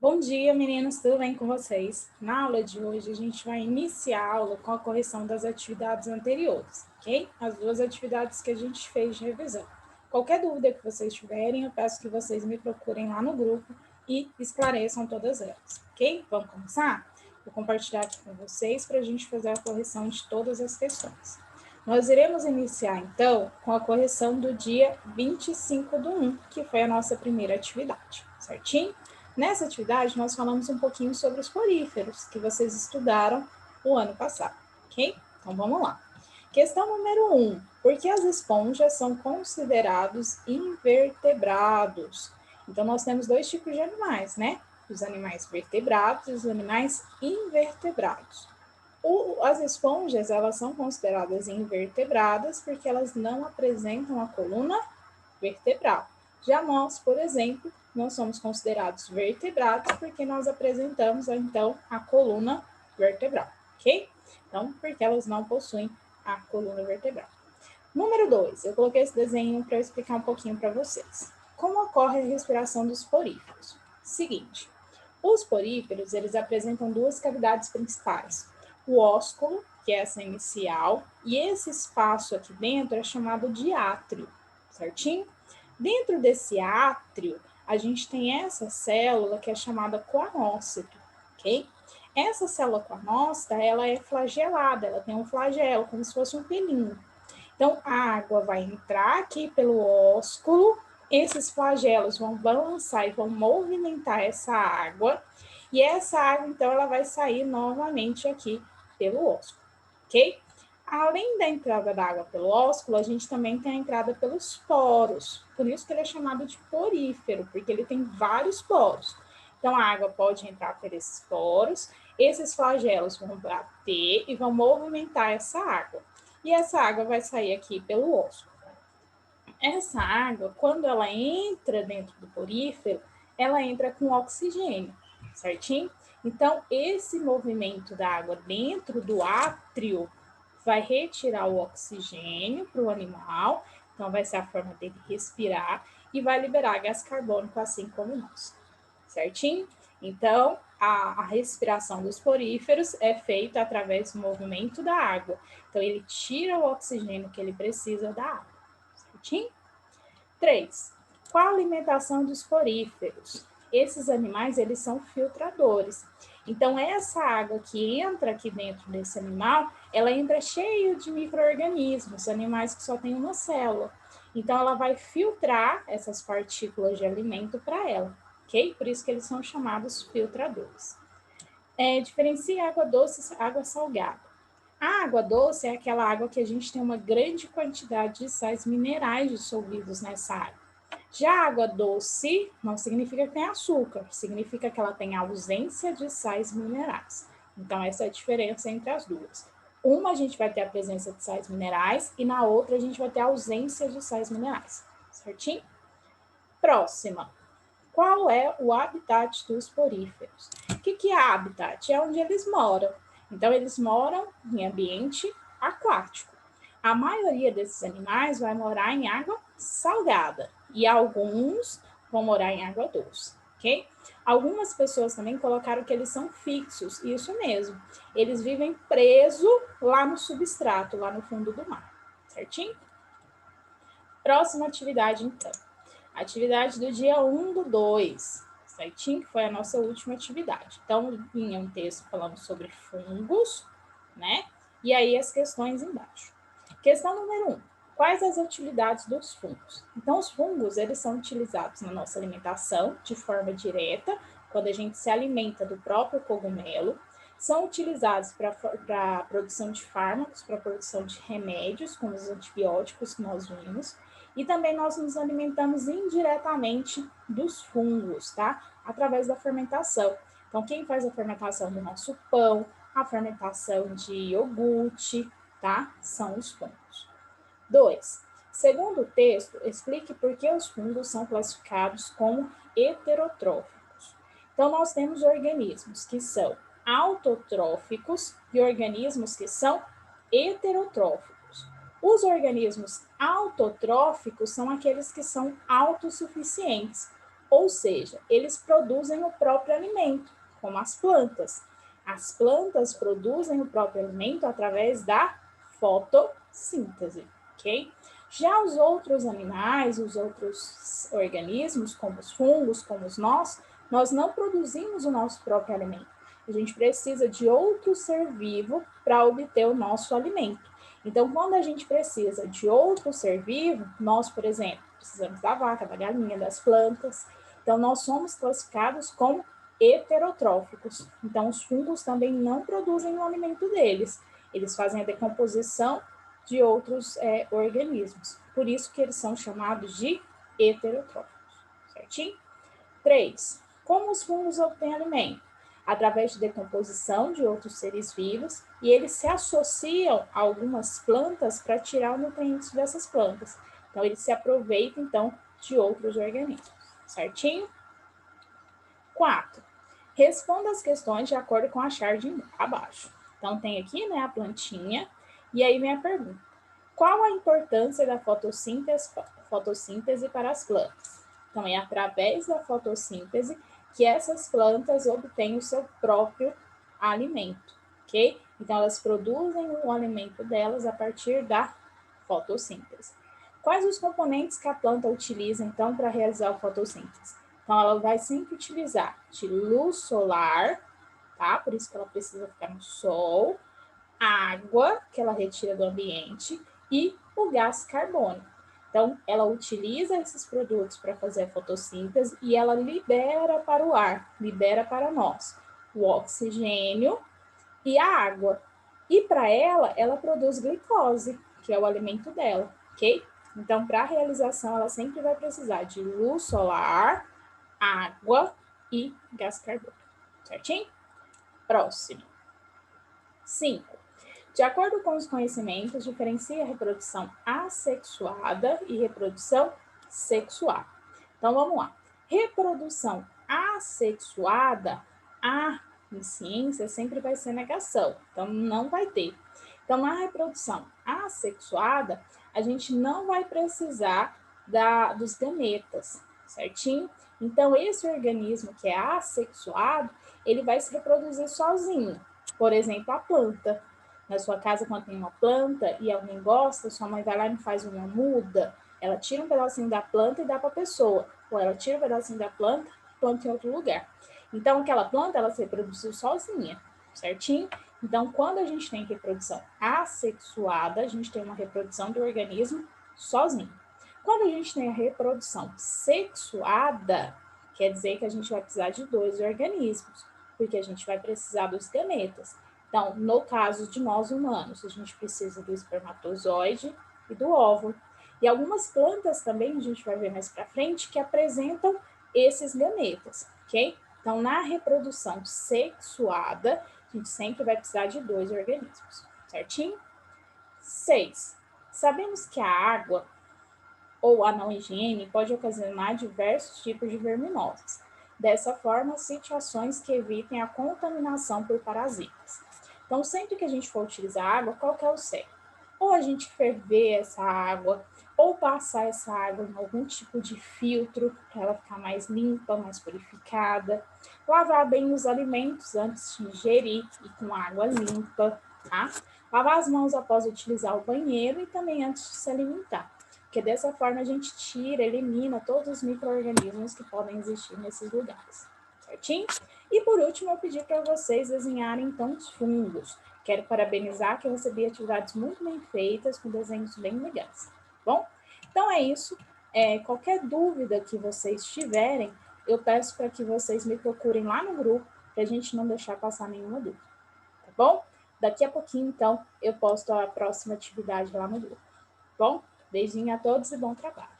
Bom dia, meninos, tudo bem com vocês? Na aula de hoje, a gente vai iniciar a aula com a correção das atividades anteriores, ok? As duas atividades que a gente fez de revisão. Qualquer dúvida que vocês tiverem, eu peço que vocês me procurem lá no grupo e esclareçam todas elas, ok? Vamos começar? Vou compartilhar aqui com vocês para a gente fazer a correção de todas as questões. Nós iremos iniciar, então, com a correção do dia 25/1, que foi a nossa primeira atividade, certinho? Nessa atividade, nós falamos um pouquinho sobre os poríferos, que vocês estudaram o ano passado, ok? Então, vamos lá. Questão número 1. Por que as esponjas são considerados invertebrados? Então, nós temos dois tipos de animais, né? Os animais vertebrados e os animais invertebrados. As esponjas, elas são consideradas invertebradas porque elas não apresentam a coluna vertebral. Já nós, por exemplo, nós somos considerados vertebrados porque nós apresentamos, então, a coluna vertebral, ok? Então, porque elas não possuem a coluna vertebral. Número 2, eu coloquei esse desenho para eu explicar um pouquinho para vocês. Como ocorre a respiração dos poríferos? Seguinte, os poríferos, eles apresentam duas cavidades principais. O ósculo, que é essa inicial, e esse espaço aqui dentro é chamado de átrio, certinho? Dentro desse átrio, a gente tem essa célula que é chamada coanócito, ok? Essa célula coanócita, ela é flagelada, ela tem um flagelo, como se fosse um pelinho. Então, a água vai entrar aqui pelo ósculo, esses flagelos vão balançar e vão movimentar essa água, e essa água, então, ela vai sair novamente aqui pelo ósculo, ok? Além da entrada da água pelo ósculo, a gente também tem a entrada pelos poros, por isso que ele é chamado de porífero, porque ele tem vários poros. Então, a água pode entrar por esses poros, esses flagelos vão bater e vão movimentar essa água. E essa água vai sair aqui pelo ósculo. Essa água, quando ela entra dentro do porífero, ela entra com oxigênio, certinho? Então, esse movimento da água dentro do átrio vai retirar o oxigênio para o animal, então vai ser a forma dele respirar e vai liberar gás carbônico, assim como nós, certinho? Então, a respiração dos poríferos é feita através do movimento da água. Então, ele tira o oxigênio que ele precisa da água, certinho? 3. Qual a alimentação dos poríferos? Esses animais, eles são filtradores. Então, essa água que entra aqui dentro desse animal, ela entra cheia de micro-organismos, animais que só têm uma célula. Então, ela vai filtrar essas partículas de alimento para ela, ok? Por isso que eles são chamados filtradores. Diferencia água doce e água salgada. A água doce é aquela água que a gente tem uma grande quantidade de sais minerais dissolvidos nessa água. Já a água doce não significa que tem açúcar, significa que ela tem ausência de sais minerais. Então, essa é a diferença entre as duas. Uma a gente vai ter a presença de sais minerais e na outra a gente vai ter a ausência de sais minerais, certinho? Próxima. Qual é o habitat dos poríferos? O que é habitat? É onde eles moram. Então, eles moram em ambiente aquático. A maioria desses animais vai morar em água salgada e alguns vão morar em água doce, ok? Algumas pessoas também colocaram que eles são fixos, isso mesmo. Eles vivem presos lá no substrato, lá no fundo do mar, certinho? Próxima atividade, então. Atividade do dia 1/2, certinho? Que foi a nossa última atividade. Então, vinha um texto falando sobre fungos, né? E aí as questões embaixo. Questão número 1. Quais as utilidades dos fungos? Então, os fungos, eles são utilizados na nossa alimentação de forma direta, quando a gente se alimenta do próprio cogumelo. São utilizados para a produção de fármacos, para a produção de remédios, como os antibióticos que nós vimos. E também nós nos alimentamos indiretamente dos fungos, tá? Através da fermentação. Então, quem faz a fermentação do nosso pão, a fermentação de iogurte, tá? São os fungos. 2. Segundo o texto, explique por que os fungos são classificados como heterotróficos. Então, nós temos organismos que são autotróficos e organismos que são heterotróficos. Os organismos autotróficos são aqueles que são autossuficientes, Ou seja, eles produzem o próprio alimento, como as plantas. As plantas produzem o próprio alimento através da fotossíntese, ok? Já os outros animais, os outros organismos, como os fungos, como nós não produzimos o nosso próprio alimento. A gente precisa de outro ser vivo para obter o nosso alimento. Então, quando a gente precisa de outro ser vivo, nós, por exemplo, precisamos da vaca, da galinha, das plantas. Então, nós somos classificados como heterotróficos. Então, os fungos também não produzem o alimento deles. Eles fazem a decomposição de outros organismos. Por isso que eles são chamados de heterotróficos. Certinho? 3. Como os fungos obtêm alimento? Através de decomposição de outros seres vivos, e eles se associam a algumas plantas para tirar os nutrientes dessas plantas. Então, eles se aproveitam, então, de outros organismos. Certinho? 4. Responda as questões de acordo com a charge abaixo. Então, tem aqui, né, a plantinha, e aí vem a pergunta. Qual a importância da fotossíntese para as plantas? Então, é através da fotossíntese que essas plantas obtêm o seu próprio alimento, ok? Então, elas produzem o alimento delas a partir da fotossíntese. Quais os componentes que a planta utiliza, então, para realizar a fotossíntese? Então, ela vai sempre utilizar de luz solar, tá? Por isso que ela precisa ficar no sol, água, que ela retira do ambiente, e o gás carbônico. Então, ela utiliza esses produtos para fazer a fotossíntese e ela libera para o ar, libera para nós o oxigênio e a água. E para ela produz glicose, que é o alimento dela, ok? Então, para a realização, ela sempre vai precisar de luz solar, água e gás carbônico, certinho? Próximo. 5. De acordo com os conhecimentos, diferencia a reprodução assexuada e reprodução sexuada. Então, vamos lá. Reprodução assexuada, em ciência, sempre vai ser negação. Então, não vai ter. Então, na reprodução assexuada, a gente não vai precisar dos gametas, certinho? Então, esse organismo que é assexuado, ele vai se reproduzir sozinho. Por exemplo, a planta. Na sua casa, quando tem uma planta e alguém gosta, sua mãe vai lá e faz uma muda, ela tira um pedacinho da planta e dá para a pessoa. Ou ela tira um pedacinho da planta e planta em outro lugar. Então, aquela planta, ela se reproduziu sozinha, certinho? Então, quando a gente tem reprodução assexuada, a gente tem uma reprodução do organismo sozinho. Quando a gente tem a reprodução sexuada, quer dizer que a gente vai precisar de 2 organismos, porque a gente vai precisar dos gametas. Então, no caso de nós humanos, a gente precisa do espermatozoide e do óvulo. E algumas plantas também, a gente vai ver mais para frente, que apresentam esses gametas, ok? Então, na reprodução sexuada, a gente sempre vai precisar de 2 organismos, certinho? 6. Sabemos que a água ou a não higiene pode ocasionar diversos tipos de verminoses. Dessa forma, situações que evitem a contaminação por parasitas. Então, sempre que a gente for utilizar água, qual que é o certo? Ou a gente ferver essa água, ou passar essa água em algum tipo de filtro, para ela ficar mais limpa, mais purificada. Lavar bem os alimentos antes de ingerir e com água limpa, tá? Lavar as mãos após utilizar o banheiro e também antes de se alimentar. Porque dessa forma a gente elimina todos os micro-organismos que podem existir nesses lugares, certinho? E por último, eu pedi para vocês desenharem então os fungos. Quero parabenizar que eu recebi atividades muito bem feitas, com desenhos bem legais, bom? Então é isso. Qualquer dúvida que vocês tiverem, eu peço para que vocês me procurem lá no grupo, para a gente não deixar passar nenhuma dúvida, tá bom? Daqui a pouquinho, então, eu posto a próxima atividade lá no grupo, tá bom? Beijinho a todos e bom trabalho.